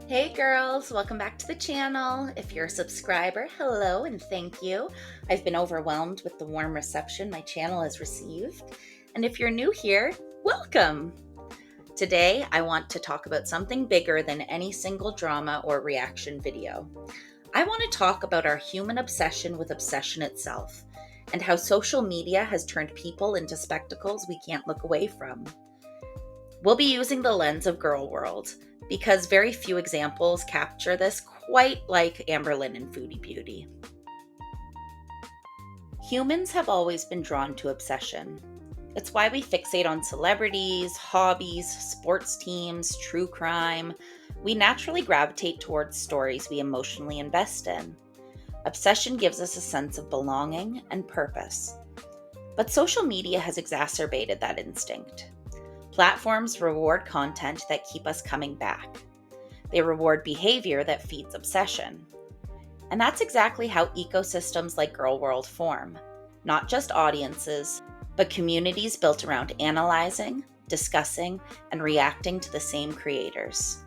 Hey girls, welcome back to the channel. If you're a subscriber, hello and thank you. I've been overwhelmed with the warm reception my channel has received. And if you're new here, welcome. Today, I want to talk about something bigger than any single drama or reaction video. I want to talk about our human obsession with obsession itself and how social media has turned people into spectacles we can't look away from. We'll be using the lens of Gorl World because very few examples capture this quite like Amberlynn and Foodie Beauty. Humans have always been drawn to obsession. It's why we fixate on celebrities, hobbies, sports teams, true crime. We naturally gravitate towards stories we emotionally invest in. Obsession gives us a sense of belonging and purpose. But social media has exacerbated that instinct. Platforms reward content that keep us coming back. They reward behavior that feeds obsession. And that's exactly how ecosystems like Gorl World form. Not just audiences, but communities built around analyzing, discussing, and reacting to the same creators.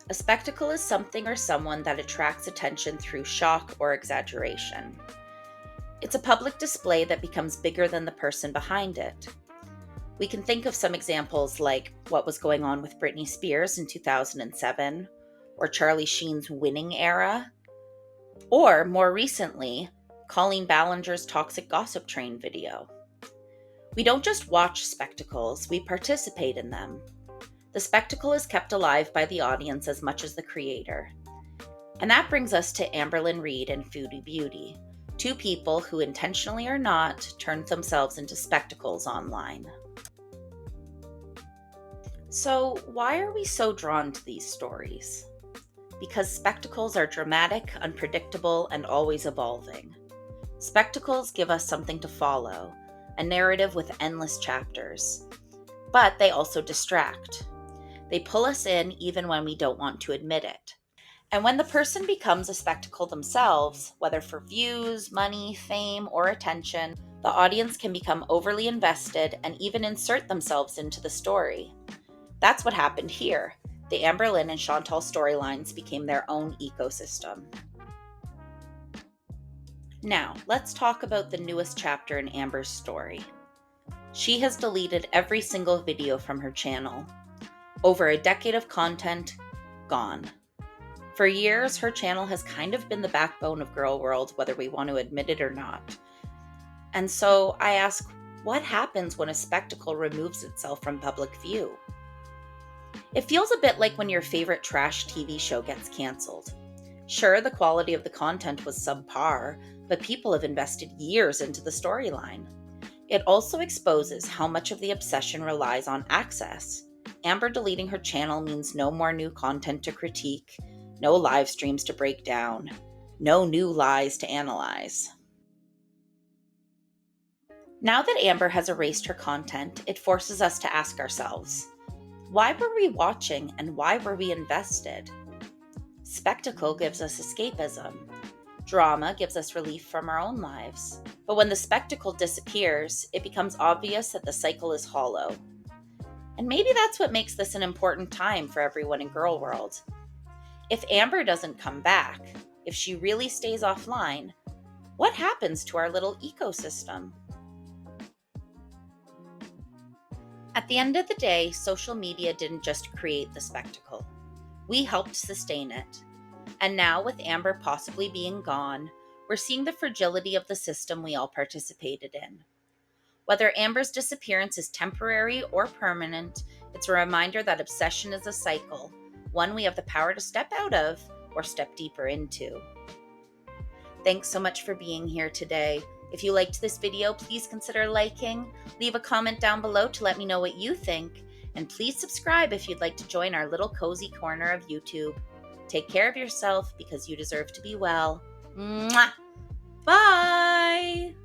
A spectacle is something or someone that attracts attention through shock or exaggeration. It's a public display that becomes bigger than the person behind it. We can think of some examples like what was going on with Britney Spears in 2007, or Charlie Sheen's winning era, or more recently, Colleen Ballinger's toxic gossip train video. We don't just watch spectacles, we participate in them. The spectacle is kept alive by the audience as much as the creator. And that brings us to Amberlynn Reid and Foodie Beauty, two people who intentionally or not turned themselves into spectacles online. So, why are we so drawn to these stories? Because spectacles are dramatic, unpredictable, and always evolving. Spectacles give us something to follow, a narrative with endless chapters. But they also distract. They pull us in even when we don't want to admit it. And when the person becomes a spectacle themselves, whether for views, money, fame, or attention, the audience can become overly invested and even insert themselves into the story. That's what happened here. The Amberlynn and Chantal storylines became their own ecosystem. Now, let's talk about the newest chapter in Amber's story. She has deleted every single video from her channel. Over a decade of content, gone. For years, her channel has kind of been the backbone of Gorl World, whether we want to admit it or not. And so I ask, what happens when a spectacle removes itself from public view? It feels a bit like when your favorite trash TV show gets canceled. Sure, the quality of the content was subpar, but people have invested years into the storyline. It also exposes how much of the obsession relies on access. Amber deleting her channel means no more new content to critique, no live streams to break down, no new lies to analyze. Now that Amber has erased her content, it forces us to ask ourselves, why were we watching and why were we invested? Spectacle gives us escapism. Drama gives us relief from our own lives. But when the spectacle disappears, it becomes obvious that the cycle is hollow. And maybe that's what makes this an important time for everyone in Gorl World. If Amber doesn't come back, if she really stays offline, what happens to our little ecosystem? At the end of the day, social media didn't just create the spectacle. We helped sustain it. And now, with Amber possibly being gone, we're seeing the fragility of the system we all participated in. Whether Amber's disappearance is temporary or permanent, it's a reminder that obsession is a cycle, one we have the power to step out of or step deeper into. Thanks so much for being here today. If you liked this video, please consider liking, leave a comment down below to let me know what you think, and please subscribe if you'd like to join our little cozy corner of YouTube. Take care of yourself because you deserve to be well. Mwah! Bye!